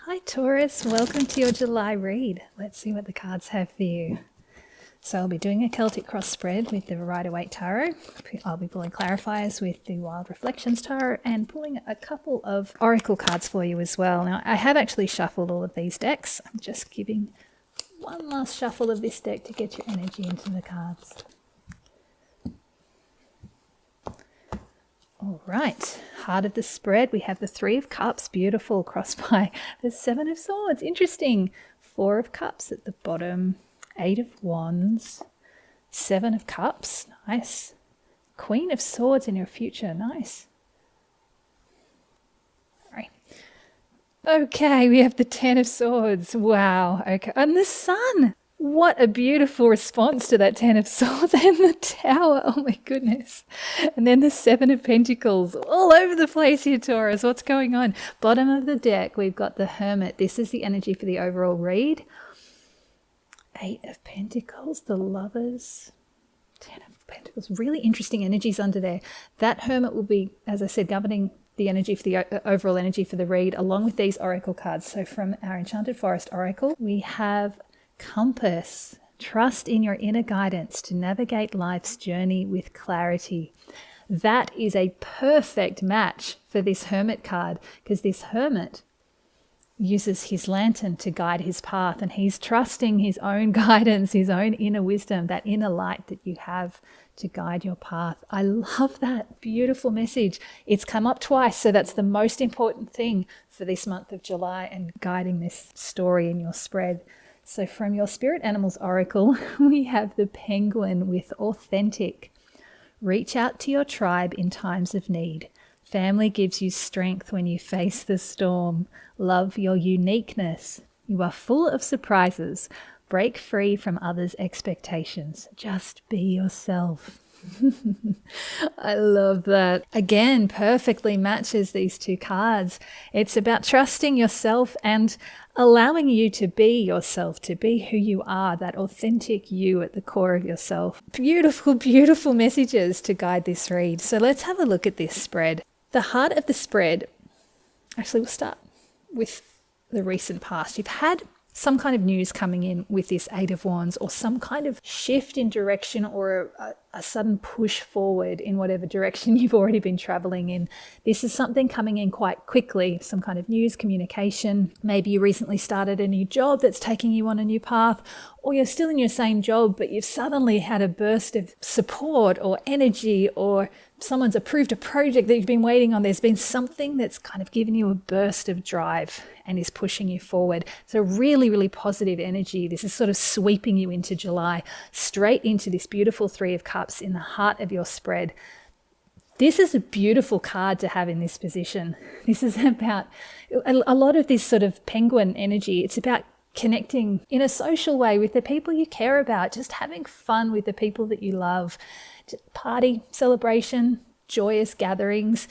Hi Taurus, welcome to your July read. Let's see what the cards have for you. So I'll be doing a Celtic cross spread with the Rider-Waite Tarot. I'll be pulling clarifiers with the Wild Reflections Tarot and pulling a couple of oracle cards for you as well. Now I have actually shuffled all of these decks. I'm just giving one last shuffle of this deck to get your energy into the cards. All right, heart of the spread, we have the Three of Cups, beautiful, crossed by the Seven of Swords, interesting. Four of Cups at the bottom, Eight of Wands, Seven of Cups, nice. Queen of Swords in your future, nice. All right. Okay, we have the Ten of Swords, wow, okay, and the Sun. What a beautiful response to that Ten of Swords and the Tower. Oh my goodness. And then the Seven of Pentacles. All over the place here, Taurus. What's going on? Bottom of the deck, we've got the Hermit. This is the energy for the overall read. Eight of Pentacles, the Lovers. Ten of Pentacles. Really interesting energies under there. That Hermit will be, as I said, governing the energy for the overall energy for the read, along with these oracle cards. So from our Enchanted Forest Oracle, we have Compass. Trust in your inner guidance to navigate life's journey with clarity. That is a perfect match for this Hermit card, because this Hermit uses his lantern to guide his path, and he's trusting his own guidance, his own inner wisdom, that inner light that you have to guide your path. I love that beautiful message. It's come up twice, so that's the most important thing for this month of July and guiding this story in your spread. So from your Spirit Animals Oracle, we have the Penguin with Authentic. Reach out to your tribe in times of need. Family gives you strength when you face the storm. Love your uniqueness. You are full of surprises. Break free from others' expectations. Just be yourself. I love that. Again, perfectly matches these two cards. It's about trusting yourself and allowing you to be yourself, to be who you are, that authentic you at the core of yourself. Beautiful, beautiful messages to guide this read. So let's have a look at this spread. The heart of the spread, actually we'll start with the recent past. You've had some kind of news coming in with this Eight of Wands, or some kind of shift in direction, or a sudden push forward in whatever direction you've already been traveling in. This is something coming in quite quickly, some kind of news, communication. Maybe you recently started a new job that's taking you on a new path, or you're still in your same job, but you've suddenly had a burst of support or energy, or someone's approved a project that you've been waiting on. There's been something that's kind of given you a burst of drive and is pushing you forward. So really, really positive energy. This is sort of sweeping you into July, straight into this beautiful Three of Cups in the heart of your spread. This is a beautiful card to have in this position. This is about a lot of this sort of penguin energy. It's about connecting in a social way with the people you care about, just having fun with the people that you love. Party, celebration, joyous gatherings.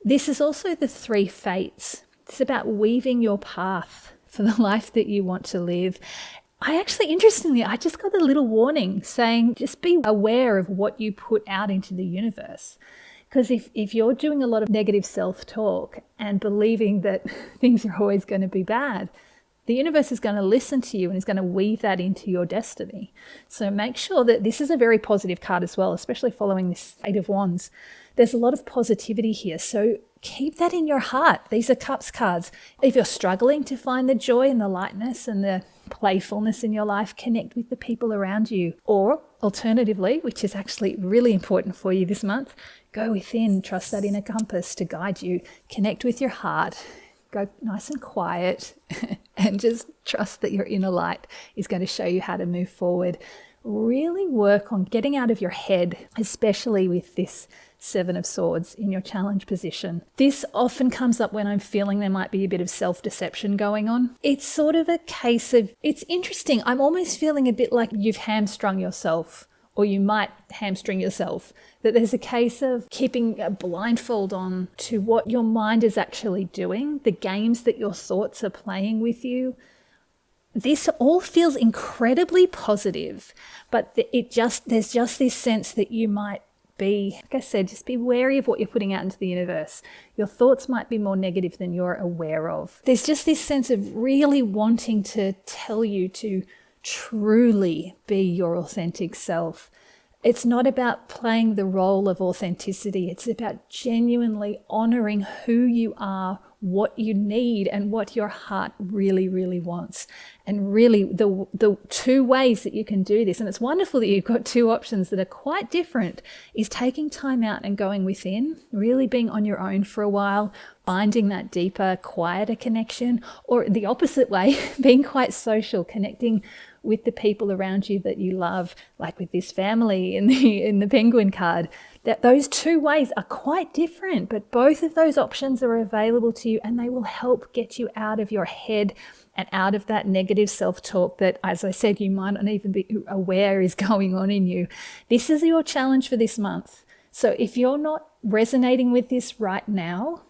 This is also the Three Fates. It's about weaving your path for the life that you want to live. Interestingly, I just got a little warning saying just be aware of what you put out into the universe. Because if you're doing a lot of negative self-talk and believing that things are always going to be bad, the universe is going to listen to you and is going to weave that into your destiny. So make sure that this is a very positive card as well, especially following this Eight of Wands. There's a lot of positivity here. So keep that in your heart. These are Cups cards. If you're struggling to find the joy and the lightness and the playfulness in your life, connect with the people around you. Or alternatively, which is actually really important for you this month, go within, trust that inner compass to guide you, connect with your heart. Go nice and quiet and just trust that your inner light is going to show you how to move forward. Really work on getting out of your head, especially with this Seven of Swords in your challenge position. This often comes up when I'm feeling there might be a bit of self-deception going on. It's sort of a case of, it's interesting. I'm almost feeling a bit like you've hamstrung yourself, or you might hamstring yourself, that there's a case of keeping a blindfold on to what your mind is actually doing, the games that your thoughts are playing with you. This all feels incredibly positive, but there's just this sense that you might be, like I said, just be wary of what you're putting out into the universe. Your thoughts might be more negative than you're aware of. There's just this sense of really wanting to tell you to truly be your authentic self. It's not about playing the role of authenticity. It's about genuinely honoring who you are, what you need, and what your heart really, really wants. And really the two ways that you can do this, and it's wonderful that you've got two options that are quite different, is taking time out and going within, really being on your own for a while, finding that deeper, quieter connection, or the opposite way, being quite social, connecting with the people around you that you love, like with this family in the penguin card. That those two ways are quite different, but both of those options are available to you, and they will help get you out of your head and out of that negative self-talk that, as I said, you might not even be aware is going on in you. This is your challenge for this month. So if you're not resonating with this right now,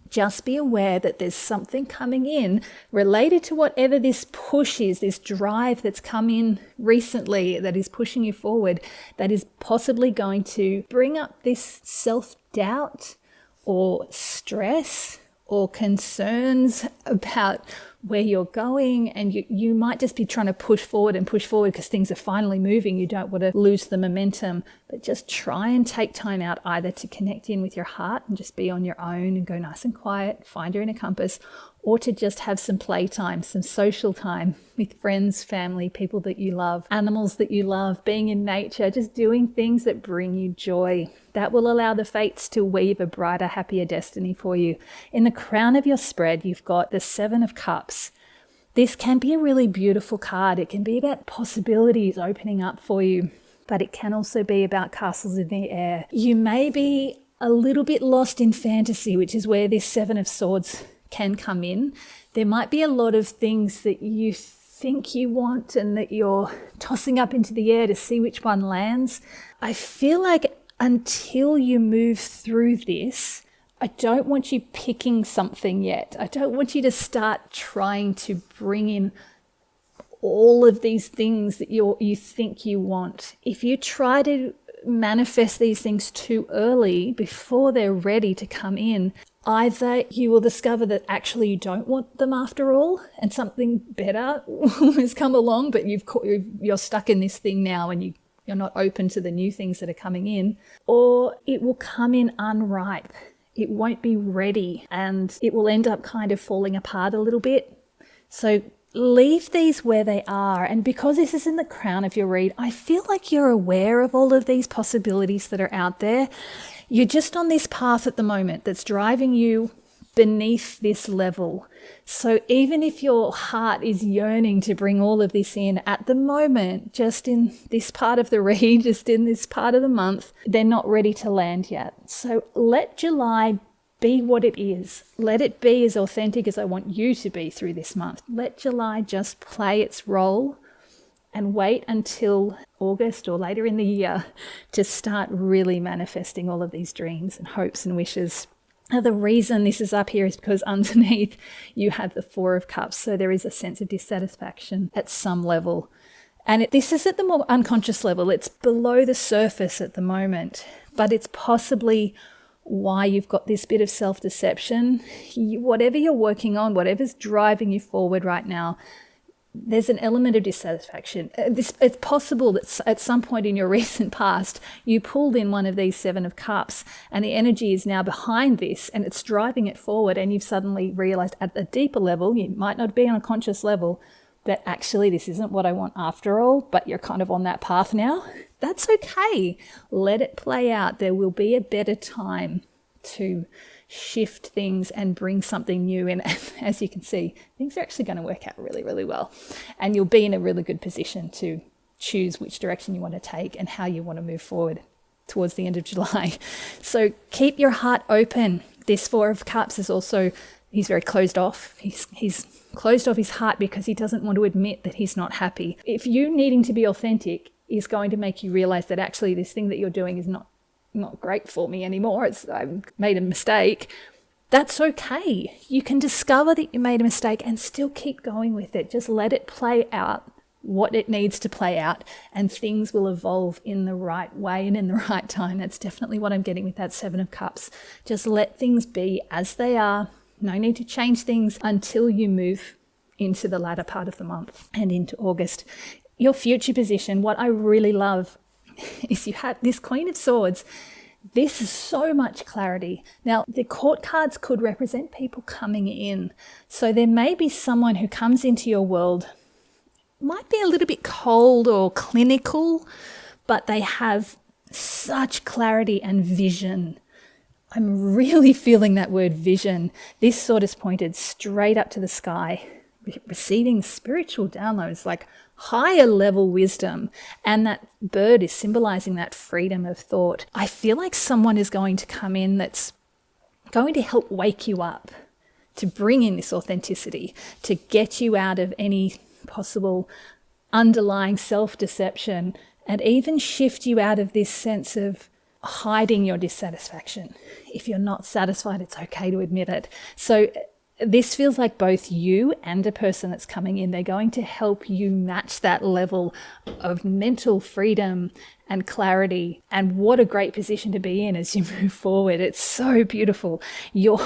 just be aware that there's something coming in related to whatever this push is, this drive that's come in recently that is pushing you forward, that is possibly going to bring up this self-doubt or stress or concerns about where you're going, and you might just be trying to push forward because things are finally moving. You don't want to lose the momentum, but just try and take time out either to connect in with your heart and just be on your own and go nice and quiet, find your inner compass, or to just have some playtime, some social time with friends, family, people that you love, animals that you love, being in nature, just doing things that bring you joy. That will allow the fates to weave a brighter, happier destiny for you. In the crown of your spread, you've got the Seven of Cups. This can be a really beautiful card. It can be about possibilities opening up for you, but it can also be about castles in the air. You may be a little bit lost in fantasy, which is where this Seven of Swords can come in. There might be a lot of things that you think you want and that you're tossing up into the air to see which one lands. I feel like until you move through this, I don't want you picking something yet. I don't want you to start trying to bring in all of these things that you think you want. If you try to manifest these things too early, before they're ready to come in, either you will discover that actually you don't want them after all, and something better has come along, but you're stuck in this thing now and you're not open to the new things that are coming in, or it will come in unripe. It won't be ready, and it will end up kind of falling apart a little bit. So leave these where they are. And because this is in the crown of your read, I feel like you're aware of all of these possibilities that are out there. You're just on this path at the moment that's driving you beneath this level. So even if your heart is yearning to bring all of this in at the moment, just in this part of the read, just in this part of the month, they're not ready to land yet. So let July be what it is. Let it be as authentic as I want you to be through this month. Let July just play its role, and wait until August or later in the year to start really manifesting all of these dreams and hopes and wishes. Now, the reason this is up here is because underneath you have the Four of Cups. So there is a sense of dissatisfaction at some level. And this is at the more unconscious level. It's below the surface at the moment, but it's possibly why you've got this bit of self-deception. Whatever you're working on, whatever's driving you forward right now, there's an element of dissatisfaction. It's possible that at some point in your recent past, you pulled in one of these Seven of Cups and the energy is now behind this and it's driving it forward, and you've suddenly realized at a deeper level, you might not be on a conscious level, that actually this isn't what I want after all, but you're kind of on that path now. That's okay. Let it play out. There will be a better time to shift things and bring something new in. As you can see, things are actually going to work out really, really well. And you'll be in a really good position to choose which direction you want to take and how you want to move forward towards the end of July. So keep your heart open. This Four of Cups is also, he's very closed off. He's closed off his heart because he doesn't want to admit that he's not happy. If you needing to be authentic is going to make you realize that actually this thing that you're doing is not great for me anymore. I've made a mistake. That's okay. You can discover that you made a mistake and still keep going with it. Just let it play out. what it needs to play out, and things will evolve in the right way and in the right time. That's definitely what I'm getting with that Seven of Cups. Just let things be as they are. No need to change things until you move into the latter part of the month and into August. Your future position, what I really love is you have this Queen of Swords. This is so much clarity. Now, the court cards could represent people coming in. So there may be someone who comes into your world, might be a little bit cold or clinical, but they have such clarity and vision. I'm really feeling that word vision. This sword is pointed straight up to the sky, receiving spiritual downloads, like higher level wisdom. And that bird is symbolizing that freedom of thought. I feel like someone is going to come in that's going to help wake you up, to bring in this authenticity, to get you out of any possible underlying self-deception, and even shift you out of this sense of hiding your dissatisfaction. If you're not satisfied, it's okay to admit it. So this feels like both you and a person that's coming in. They're going to help you match that level of mental freedom and clarity. And what a great position to be in as you move forward. It's so beautiful. Your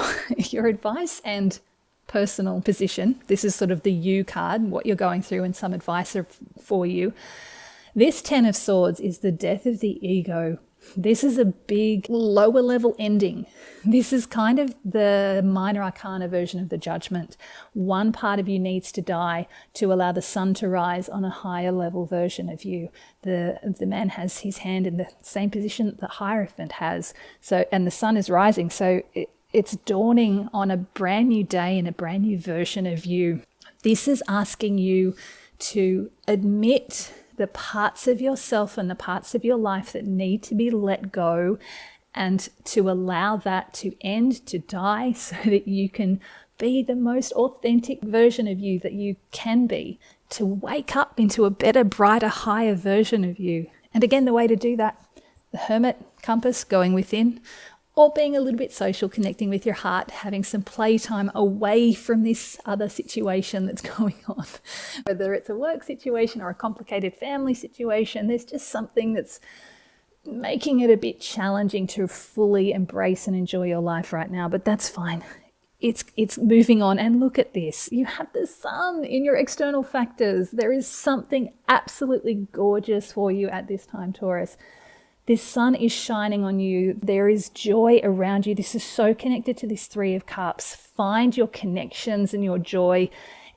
advice and personal position, this is sort of the you card, what you're going through, and some advice for you. This Ten of Swords is the death of the ego. This is a big lower level ending. This is kind of the minor arcana version of the Judgment. One part of you needs to die to allow the sun to rise on a higher level version of you. The man has his hand in the same position that the Hierophant has. So, and the sun is rising. So it's dawning on a brand new day and a brand new version of you. This is asking you to admit the parts of yourself and the parts of your life that need to be let go, and to allow that to end, to die, so that you can be the most authentic version of you that you can be, to wake up into a better, brighter, higher version of you. And again, the way to do that, the Hermit compass, going within, or being a little bit social, connecting with your heart, having some playtime away from this other situation that's going on. Whether it's a work situation or a complicated family situation, there's just something that's making it a bit challenging to fully embrace and enjoy your life right now, but that's fine. It's moving on. And look at this. You have the sun in your external factors. There is something absolutely gorgeous for you at this time, Taurus. This sun is shining on you. There is joy around you. This is so connected to this Three of Cups. Find your connections and your joy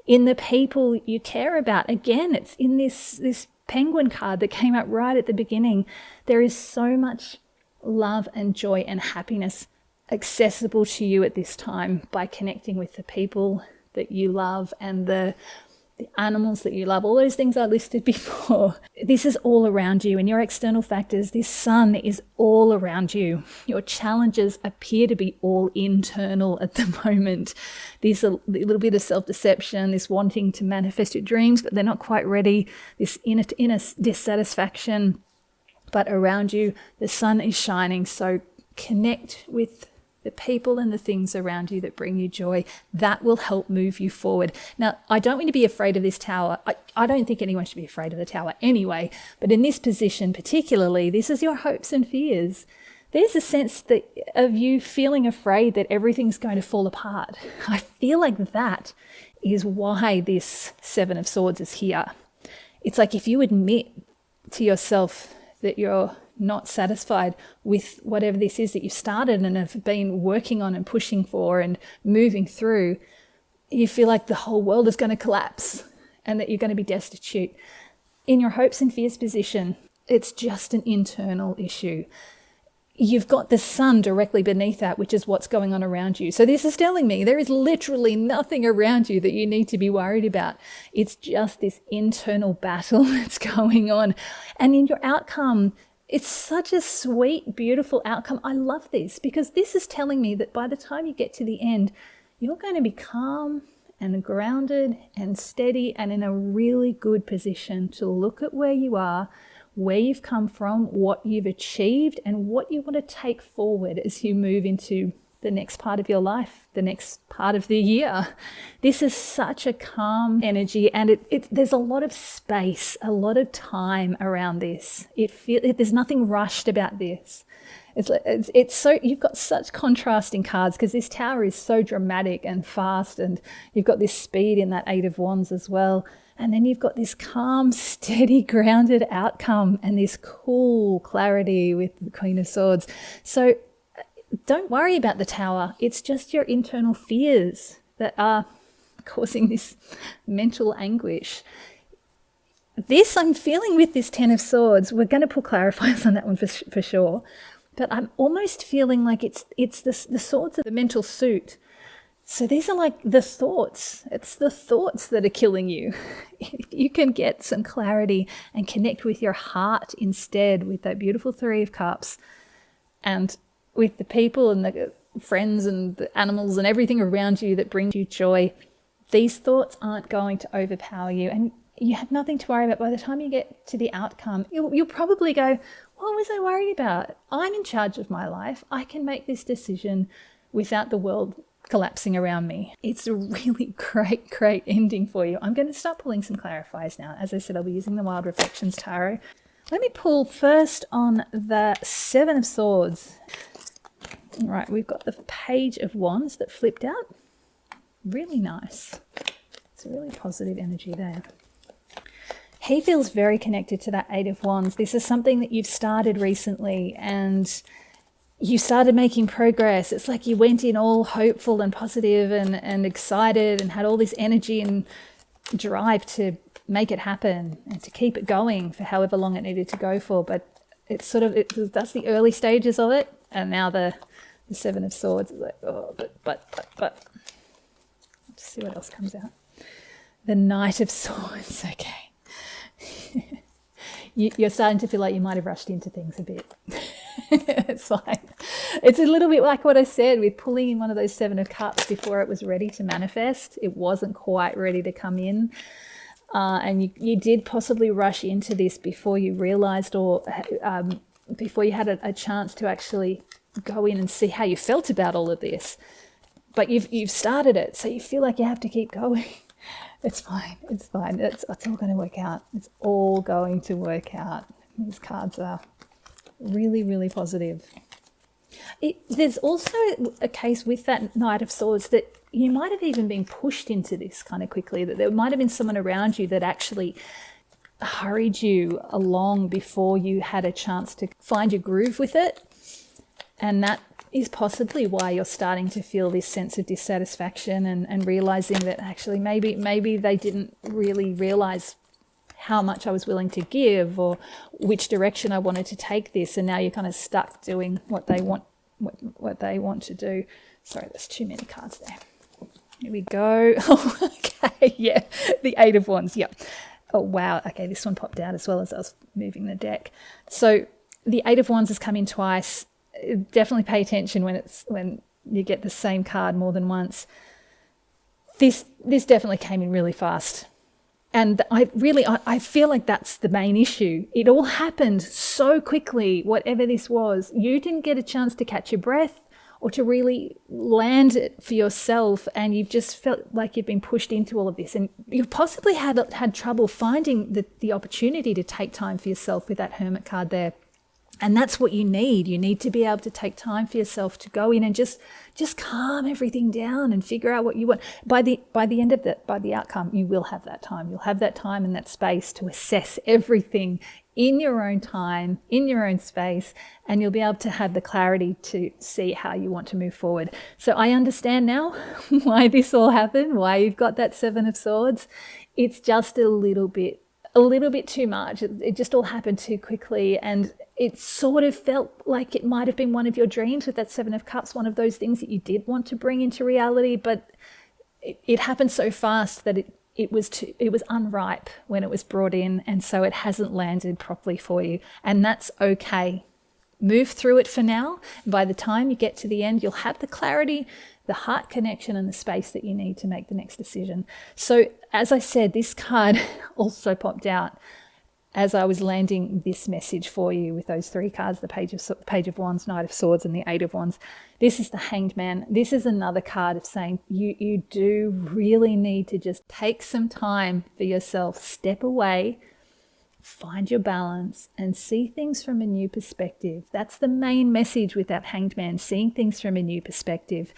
in the people you care about. Again, it's in this penguin card that came up right at the beginning. There is so much love and joy and happiness accessible to you at this time by connecting with the people that you love and the animals that you love. All those things I listed before. This is all around you. In your external factors, this sun is all around you. Your challenges appear to be all internal at the moment. There's a little bit of self-deception, this wanting to manifest your dreams, but they're not quite ready, this inner dissatisfaction. But around you, the sun is shining. So connect with the people and the things around you that bring you joy. That will help move you forward. Now, I don't want you to be afraid of this tower. I don't think anyone should be afraid of the tower anyway, but in this position particularly, this is your hopes and fears. There's a sense of you feeling afraid that everything's going to fall apart. I feel like that is why this Seven of Swords is here. It's like if you admit to yourself that you're not satisfied with whatever this is that you've started and have been working on and pushing for and moving through, you feel like the whole world is going to collapse and that you're going to be destitute. In your hopes and fears position, it's just an internal issue. You've got the sun directly beneath that, which is what's going on around you. So this is telling me there is literally nothing around you that you need to be worried about. It's just this internal battle that's going on. And in your outcome, it's such a sweet, beautiful outcome. I love this because this is telling me that by the time you get to the end, you're going to be calm and grounded and steady and in a really good position to look at where you are, where you've come from, what you've achieved, and what you want to take forward as you move into the next part of your life, the next part of the year. This is such a calm energy, and there's a lot of space, a lot of time around this. There's nothing rushed about this. It's so, you've got such contrasting cards because this Tower is so dramatic and fast, and you've got this speed in that Eight of Wands as well. And then you've got this calm, steady, grounded outcome and this cool clarity with the Queen of Swords. So don't worry about the Tower. It's just your internal fears that are causing this mental anguish. This I'm feeling with this Ten of Swords. We're going to put clarifiers on that one for sure. But I'm almost feeling like it's the swords of the mental suit. So these are like the thoughts. It's the thoughts that are killing you. If you can get some clarity and connect with your heart instead, with that beautiful Three of Cups, and with the people and the friends and the animals and everything around you that brings you joy, these thoughts aren't going to overpower you, and you have nothing to worry about. By the time you get to the outcome, you'll probably go, what was I worried about? I'm in charge of my life. I can make this decision without the world collapsing around me. It's a really great ending for you. I'm going to start pulling some clarifiers now. As I said, I'll be using the Wild Reflections Tarot. Let me pull first on the Seven of Swords. All right, we've got the Page of Wands that flipped out. Really nice. It's a really positive energy there. He feels very connected to that Eight of Wands. This is something that you've started recently and you started making progress. It's like you went in all hopeful and positive and excited and had all this energy and drive to make it happen and to keep it going for however long it needed to go for. But it's sort of, that's the early stages of it. And now the Seven of Swords is like, oh, but. Let's see what else comes out. The Knight of Swords, okay. You're starting to feel like you might have rushed into things a bit. It's fine. It's a little bit like what I said with pulling in one of those Seven of Cups before it was ready to manifest. It wasn't quite ready to come in. And you did possibly rush into this before you realized, or before you had a chance to actually go in and see how you felt about all of this. But you've started it, so you feel like you have to keep going. It's fine. It's fine. It's all going to work out. It's all going to work out. These cards are really, really positive. There's also a case with that Knight of Swords that you might have even been pushed into this kind of quickly, that there might have been someone around you that actually hurried you along before you had a chance to find your groove with it. And that is possibly why you're starting to feel this sense of dissatisfaction and realizing that actually maybe they didn't really realize how much I was willing to give or which direction I wanted to take this, and now you're kind of stuck doing what they want to do. Sorry, there's too many cards there. Here we go. Oh, okay, yeah, the Eight of Wands. Yep. Oh wow. Okay, this one popped out as well as I was moving the deck. So the Eight of Wands has come in twice. Definitely pay attention when you get the same card more than once. This definitely came in really fast. And I feel like that's the main issue. It all happened so quickly, whatever this was. You didn't get a chance to catch your breath or to really land it for yourself, and you've just felt like you've been pushed into all of this. And you've possibly had trouble finding the opportunity to take time for yourself with that Hermit card there. And that's what you need. You need to be able to take time for yourself to go in and just calm everything down and figure out what you want. By the end of by the outcome, you will have that time. You'll have that time and that space to assess everything in your own time, in your own space, and you'll be able to have the clarity to see how you want to move forward. So I understand now why this all happened, why you've got that Seven of Swords. It's just a little bit too much. It just all happened too quickly, and it sort of felt like it might have been one of your dreams with that Seven of Cups, one of those things that you did want to bring into reality, but it happened so fast that it was unripe when it was brought in, and so it hasn't landed properly for you, and that's okay. Move through it for now. By the time you get to the end, you'll have the clarity, the heart connection, and the space that you need to make the next decision. So as I said, this card also popped out. as I was landing this message for you with those 3 cards, the Page of Wands, Knight of Swords, and the 8 of Wands. This is the Hanged Man. This is another card of saying you do really need to just take some time for yourself, step away, find your balance, and see things from a new perspective. That's the main message with that Hanged Man, seeing things from a new perspective.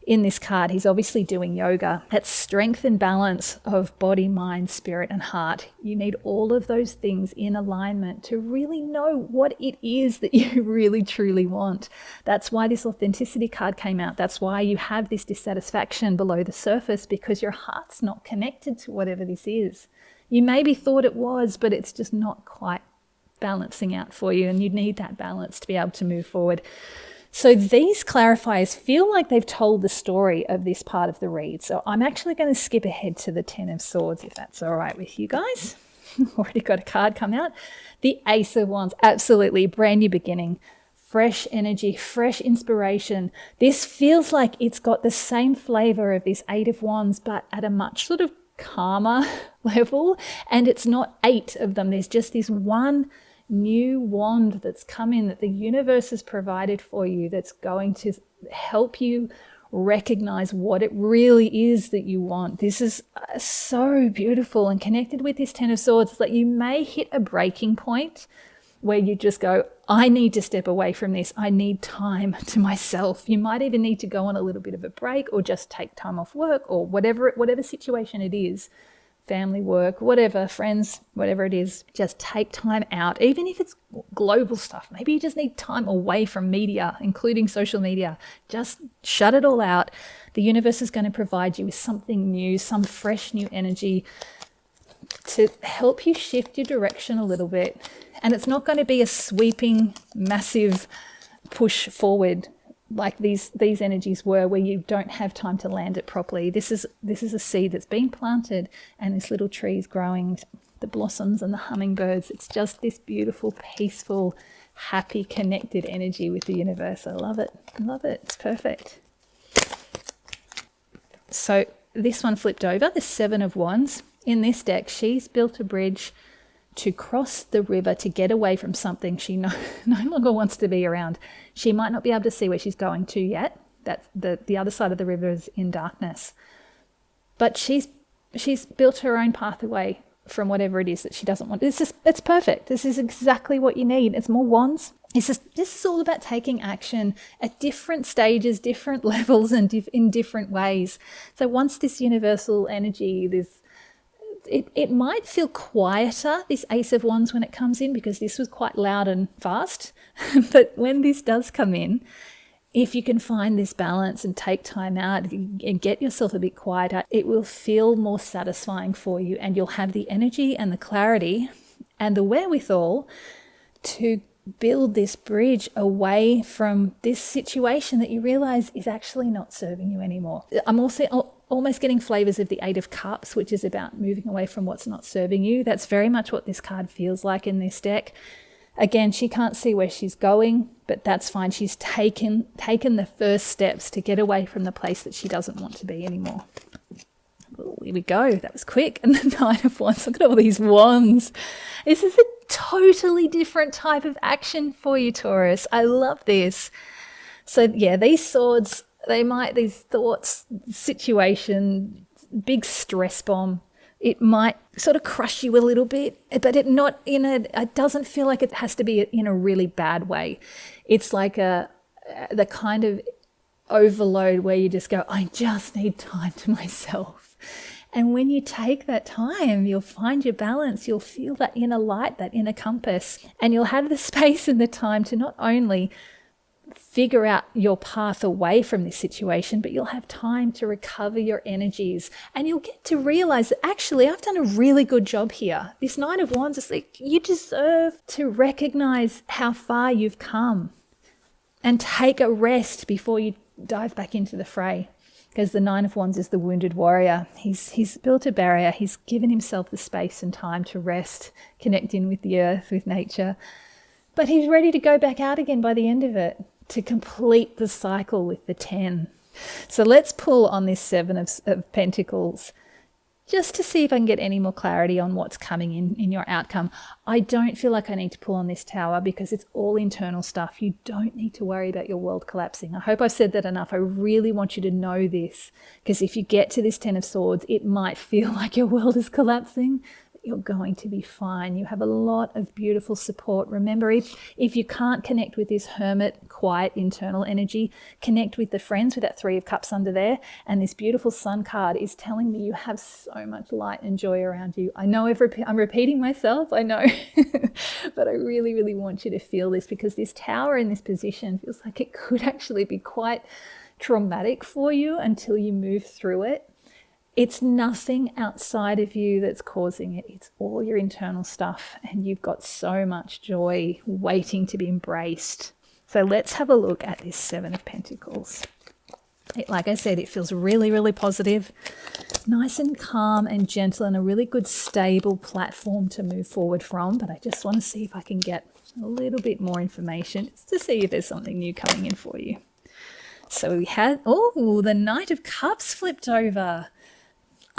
In this card, he's obviously doing yoga. That's strength and balance of body, mind, spirit, and heart. You need all of those things in alignment to really know what it is that you really, truly want. That's why this authenticity card came out. That's why you have this dissatisfaction below the surface, because your heart's not connected to whatever this is. You maybe thought it was, but it's just not quite balancing out for you, and you need that balance to be able to move forward. So these clarifiers feel like they've told the story of this part of the read. So I'm actually going to skip ahead to the 10 of Swords, if that's all right with you guys. Already got a card come out. The Ace of Wands, absolutely brand new beginning, fresh energy, fresh inspiration. This feels like it's got the same flavor of this 8 of Wands, but at a much sort of calmer level. And it's not 8 of them. There's just this one new wand that's come in that the universe has provided for you, that's going to help you recognize what it really is that you want. This is so beautiful, and connected with this 10 of Swords, it's like you may hit a breaking point where you just go, I need to step away from this. I need time to myself. You might even need to go on a little bit of a break, or just take time off work, or whatever situation it is. Family, work, whatever, friends, whatever it is, just take time out. Even if it's global stuff, maybe you just need time away from media, including social media. Just shut it all out. The universe is going to provide you with something new, some fresh new energy to help you shift your direction a little bit. And it's not going to be a sweeping, massive push forward like these energies were, where you don't have time to land it properly. This is a seed that's been planted, and this little tree is growing, the blossoms and the hummingbirds. It's just this beautiful, peaceful, happy, connected energy with the universe. I love it. I love it. It's perfect. So this one flipped over, the 7 of Wands. In this deck, she's built a bridge to cross the river, to get away from something she no longer wants to be around. She might not be able to see where she's going to yet. That's the other side of the river is in darkness. But she's built her own pathway from whatever it is that she doesn't want. It's perfect. This is exactly what you need. It's more wands. This is all about taking action at different stages, different levels, and in different ways. So once this universal energy, it might feel quieter, this Ace of Wands, when it comes in, because this was quite loud and fast. But when this does come in, if you can find this balance and take time out and get yourself a bit quieter, it will feel more satisfying for you, and you'll have the energy and the clarity and the wherewithal to build this bridge away from this situation that you realize is actually not serving you anymore. I'm also almost getting flavors of the 8 of Cups, which is about moving away from what's not serving you. That's very much what this card feels like in this deck. Again, she can't see where she's going, but that's fine. She's taken the first steps to get away from the place that she doesn't want to be anymore. Oh, here we go. That was quick. And the 9 of Wands. Look at all these wands. This is a totally different type of action for you, Taurus. I love this. So yeah, these swords, these thoughts, situation, big stress bomb, it might sort of crush you a little bit, but it doesn't feel like it has to be in a really bad way. It's like the kind of overload where you just go, I just need time to myself. And when you take that time, you'll find your balance, you'll feel that inner light, that inner compass, and you'll have the space and the time to not only figure out your path away from this situation, but you'll have time to recover your energies, and you'll get to realize that actually I've done a really good job here. This 9 of Wands is like, you deserve to recognize how far you've come and take a rest before you dive back into the fray. Because the 9 of Wands is the wounded warrior. He's built a barrier. He's given himself the space and time to rest, connect in with the earth, with nature. But he's ready to go back out again by the end of it, to complete the cycle with the 10. So let's pull on this 7 of Pentacles. just to see if I can get any more clarity on what's coming in your outcome. I don't feel like I need to pull on this tower because it's all internal stuff. You don't need to worry about your world collapsing. I hope I've said that enough. I really want you to know this, because if you get to this Ten of Swords, it might feel like your world is collapsing. You're going to be fine. You have a lot of beautiful support. Remember, if you can't connect with this hermit, quiet internal energy, connect with the friends with that Three of Cups under there. And this beautiful Sun card is telling me you have so much light and joy around you. I know I'm repeating myself, I know, but I really, really want you to feel this, because this tower in this position feels like it could actually be quite traumatic for you until you move through it. It's nothing outside of you that's causing it. It's all your internal stuff, and you've got so much joy waiting to be embraced. So let's have a look at this Seven of Pentacles. Like I said, it feels really, really positive, nice and calm and gentle, and a really good stable platform to move forward from. But I just want to see if I can get a little bit more information just to see if there's something new coming in for you. So we had, the Knight of Cups flipped over.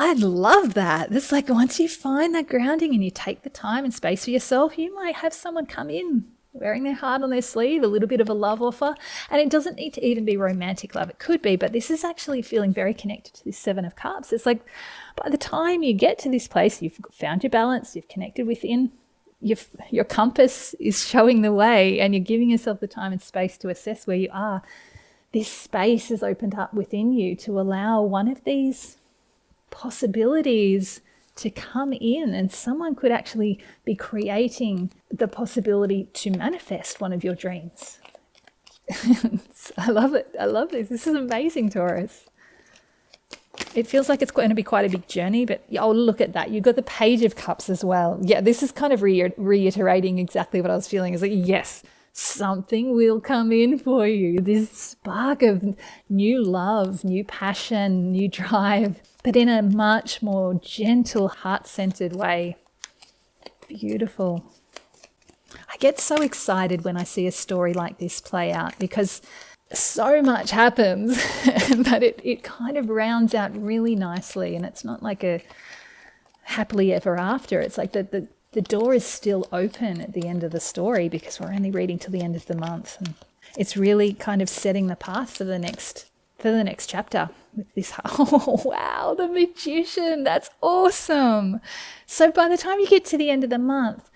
I love that. It's like once you find that grounding and you take the time and space for yourself, you might have someone come in wearing their heart on their sleeve, a little bit of a love offer. And it doesn't need to even be romantic love. It could be, but this is actually feeling very connected to this Seven of Cups. It's like by the time you get to this place, you've found your balance, you've connected within, your compass is showing the way, and you're giving yourself the time and space to assess where you are. This space is opened up within you to allow one of these possibilities to come in, and someone could actually be creating the possibility to manifest one of your dreams. I love it. I love this. This is amazing, Taurus. It feels like it's going to be quite a big journey, but look at that. You've got the Page of Cups as well. Yeah, this is kind of reiterating exactly what I was feeling. Is like, yes, something will come in for you. This spark of new love, new passion, new drive, but in a much more gentle, heart-centered way. Beautiful. I get so excited when I see a story like this play out, because so much happens, but it kind of rounds out really nicely, and it's not like a happily ever after. It's like the door is still open at the end of the story, because we're only reading till the end of the month, and it's really kind of setting the path for the next chapter with this. Oh wow, the Magician, that's awesome. So by the time you get to the end of the month,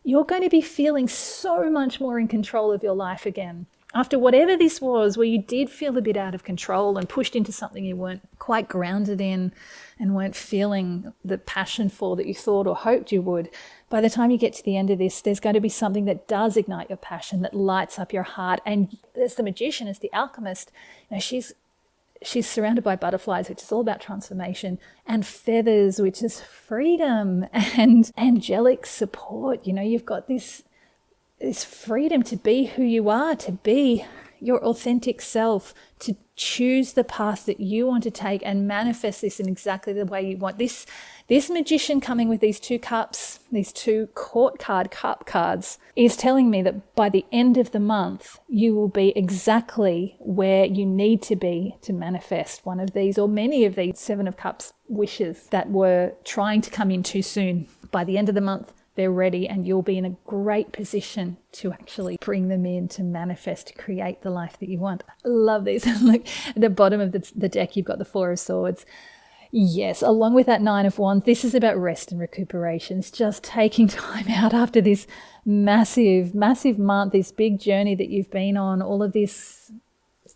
you're going to be feeling so much more in control of your life again. After whatever this was, where you did feel a bit out of control and pushed into something you weren't quite grounded in and weren't feeling the passion for that you thought or hoped you would, by the time you get to the end of this, there's going to be something that does ignite your passion, that lights up your heart. And as the Magician, as the alchemist, she's surrounded by butterflies, which is all about transformation, and feathers, which is freedom, and angelic support. You've got this freedom to be who you are, to be your authentic self, to choose the path that you want to take and manifest this in exactly the way you want. This Magician coming with these two cups, these two court card cup cards, is telling me that by the end of the month, you will be exactly where you need to be to manifest one of these or many of these Seven of Cups wishes that were trying to come in too soon. By the end of the month, they're ready, and you'll be in a great position to actually bring them in, to manifest, to create the life that you want. I love these. Look, at the bottom of the deck, you've got the Four of Swords. Yes, along with that Nine of Wands, this is about rest and recuperation. It's just taking time out after this massive, massive month, this big journey that you've been on, all of this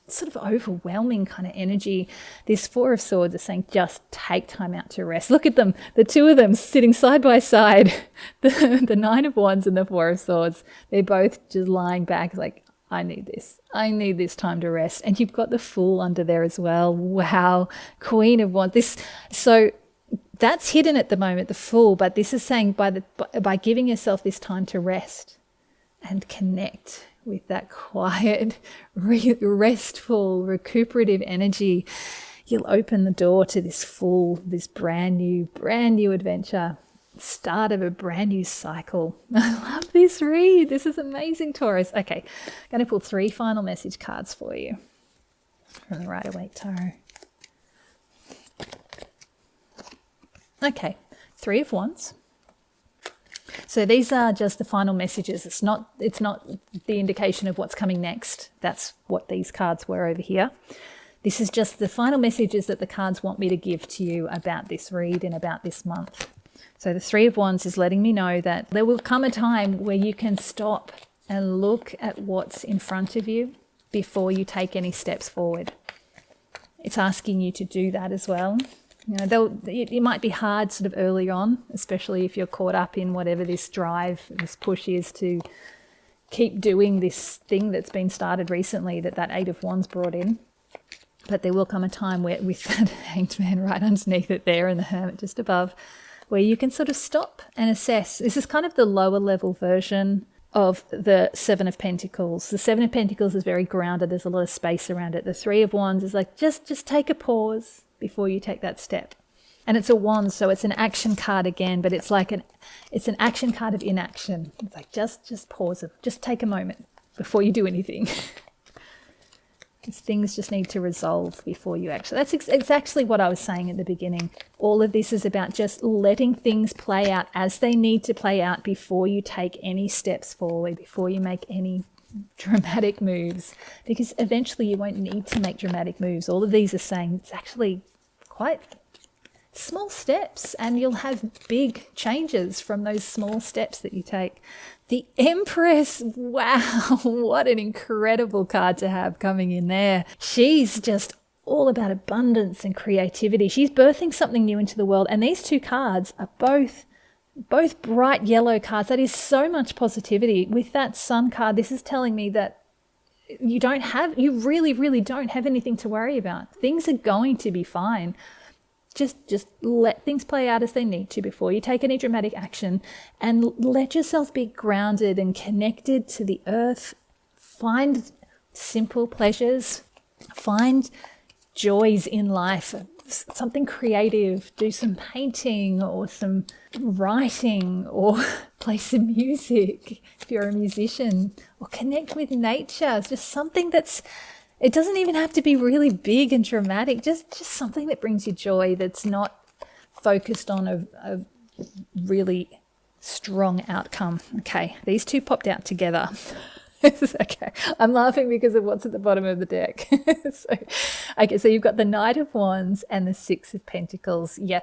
sort of overwhelming kind of energy. This Four of Swords is saying just take time out to rest. Look at them, the two of them sitting side by side, the Nine of Wands and the Four of Swords. They're both just lying back like, I need this time to rest. And you've got the Fool under there as well. Wow, Queen of Wands. So that's hidden at the moment, the Fool, but this is saying by giving yourself this time to rest and connect with that quiet, restful, recuperative energy, you'll open the door to this Fool, this brand new adventure, start of a brand new cycle. I love this read. This is amazing, Taurus. Okay, I'm going to pull 3 final message cards for you from the Rider-Waite Tarot. Okay, Three of Wands. So these are just the final messages. It's not the indication of what's coming next. That's what these cards were over here. This is just the final messages that the cards want me to give to you about this read and about this month. So the Three of Wands is letting me know that there will come a time where you can stop and look at what's in front of you before you take any steps forward. It's asking you to do that as well. You know, it might be hard sort of early on, especially if you're caught up in whatever this drive, this push is to keep doing this thing that's been started recently that Eight of Wands brought in. But there will come a time where, with that Hanged Man right underneath it there and the Hermit just above, where you can sort of stop and assess. This is kind of the lower level version of the Seven of Pentacles. The Seven of Pentacles is very grounded. There's a lot of space around it. The Three of Wands is like, just take a pause before you take that step. And it's a wand, so it's an action card again, but it's like it's an action card of inaction. It's like, just pause it. Just take a moment before you do anything. Things just need to resolve before you actually. That's exactly what I was saying at the beginning. All of this is about just letting things play out as they need to play out before you take any steps forward, before you make any dramatic moves, because eventually you won't need to make dramatic moves. All of these are saying it's actually quite small steps, and you'll have big changes from those small steps that you take. The Empress, wow, what an incredible card to have coming in there. She's just all about abundance and creativity. She's birthing something new into the world, and these two cards are both bright yellow cards. That is so much positivity. With that Sun card, this is telling me that you really, really don't have anything to worry about. Things are going to be fine. Just let things play out as they need to before you take any dramatic action, and let yourself be grounded and connected to the earth. Find simple pleasures. Find joys in life. Something creative. Do some painting or some writing, or play some music if you're a musician, or connect with nature. It's just something it doesn't even have to be really big and dramatic, just something that brings you joy, that's not focused on a really strong outcome. Okay, these two popped out together. Okay, I'm laughing because of what's at the bottom of the deck. So you've got the Knight of Wands and the Six of Pentacles. Yeah.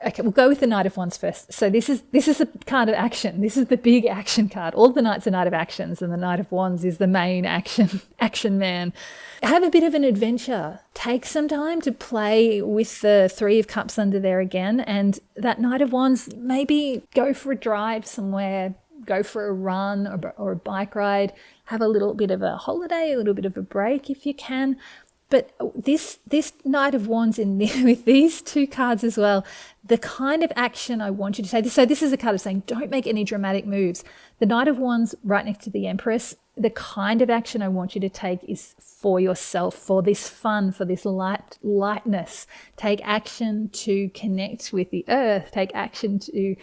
Okay, we'll go with the Knight of Wands first. So this is a card of action. This is the big action card. All the Knights are Knight of Actions, and the Knight of Wands is the main action man. Have a bit of an adventure. Take some time to play with the Three of Cups under there again, and that Knight of Wands, maybe go for a drive somewhere, go for a run or a bike ride, have a little bit of a holiday, a little bit of a break if you can. But this Knight of Wands with these two cards as well, the kind of action I want you to take. So this is a card of saying, don't make any dramatic moves. The Knight of Wands right next to the Empress, the kind of action I want you to take is for yourself, for this fun, for this lightness. Take action to connect with the earth. Take action to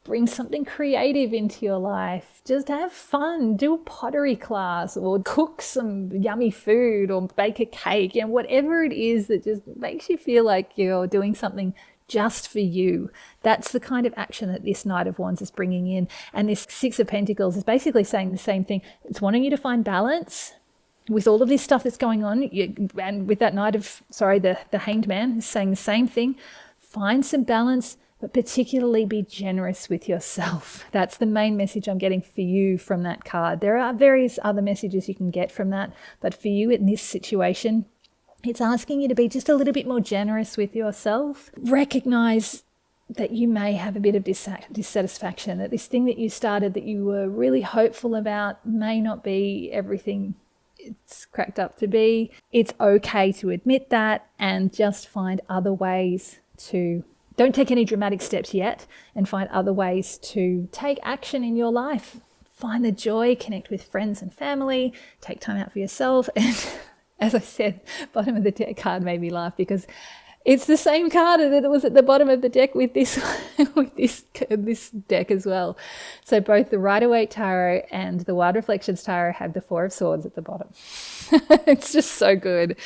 bring something creative into your life. Just have fun. Do a pottery class, or cook some yummy food, or bake a cake, and whatever it is that just makes you feel like you're doing something just for you. That's the kind of action that this Knight of Wands is bringing in. And this Six of Pentacles is basically saying the same thing. It's wanting you to find balance with all of this stuff that's going on. And with that the Hanged Man is saying the same thing. Find some balance, but particularly be generous with yourself. That's the main message I'm getting for you from that card. There are various other messages you can get from that, but for you in this situation, it's asking you to be just a little bit more generous with yourself. Recognize that you may have a bit of dissatisfaction, that this thing that you started that you were really hopeful about may not be everything it's cracked up to be. It's okay to admit that, and just find other ways to... Don't take any dramatic steps yet, and find other ways to take action in your life. Find the joy, connect with friends and family, take time out for yourself. And as I said, bottom of the deck card made me laugh because It's the same card that was at the bottom of the deck with this with this deck as well. So both the Rider-Waite Tarot and the Wild Reflections Tarot have the Four of Swords at the bottom. It's just so good.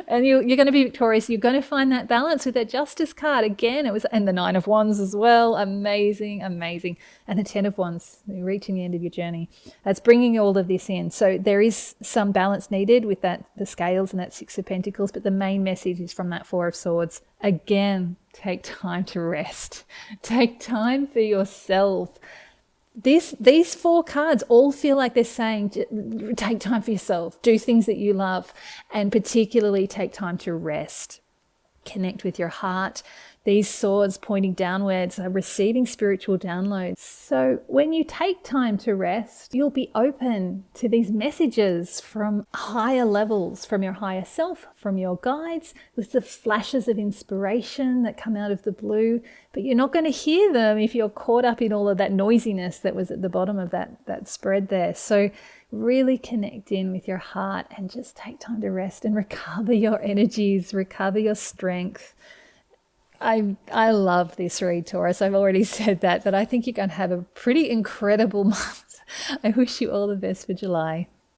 And you're going to be victorious. You're going to find that balance with that Justice card. Again, and the Nine of Wands as well. Amazing, amazing. And the Ten of Wands, you're reaching the end of your journey. That's bringing all of this in. So there is some balance needed with the scales and that Six of Pentacles, but the main message is from that Four of Swords. Again, take time to rest. Take time for yourself. These four cards all feel like they're saying, take time for yourself, do things that you love, and particularly take time to rest. Connect with your heart. These swords pointing downwards are receiving spiritual downloads. So when you take time to rest, you'll be open to these messages from higher levels, from your higher self, from your guides, with the flashes of inspiration that come out of the blue. But you're not going to hear them if you're caught up in all of that noisiness that was at the bottom of that spread there. So really connect in with your heart and just take time to rest and recover your energies, recover your strength. I love this read, Taurus. I've already said that, but I think you're going to have a pretty incredible month. I wish you all the best for July.